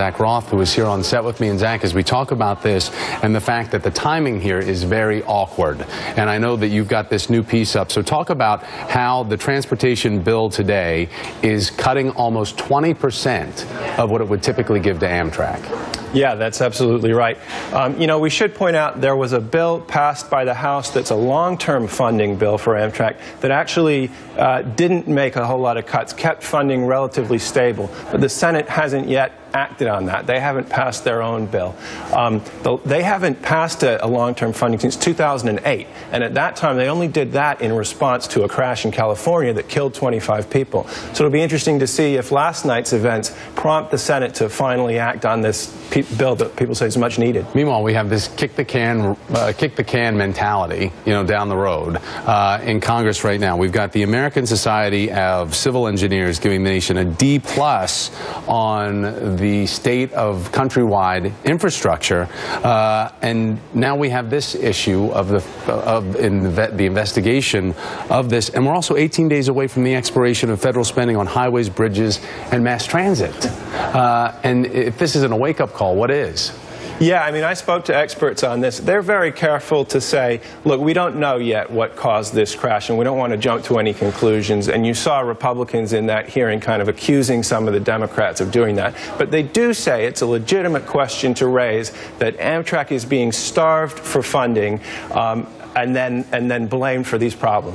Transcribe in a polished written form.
Roth, who is here on set with me. And Zach, as we talk about this and the fact that the timing here is very awkward, and I know that you've got this new piece up, so talk about how the transportation bill today is cutting almost 20% of what it would typically give to Amtrak. Yeah, that's absolutely right. You know, we should point out there was a bill passed by the House that's a long-term funding bill for Amtrak that actually didn't make a whole lot of cuts, kept funding relatively stable. But the Senate hasn't yet acted on that. They haven't passed their own bill. They haven't passed a long-term funding since 2008. And at that time, they only did that in response to a crash in California that killed 25 people. So it'll be interesting to see if last night's events prompt the Senate to finally act on this bill that people say is much needed. Meanwhile, we have this kick the can mentality, you know, down the road in Congress right now. We've got the American Society of Civil Engineers giving the nation a D+ on the state of countrywide infrastructure, and now we have this issue of the investigation of this, and we're also 18 days away from the expiration of federal spending on highways, bridges, and mass transit. And if this isn't a wake-up call, what is? Yeah, I mean, I spoke to experts on this. They're very careful to say, look, we don't know yet what caused this crash, and we don't want to jump to any conclusions. And you saw Republicans in that hearing kind of accusing some of the Democrats of doing that. But they do say it's a legitimate question to raise that Amtrak is being starved for funding and then blamed for these problems.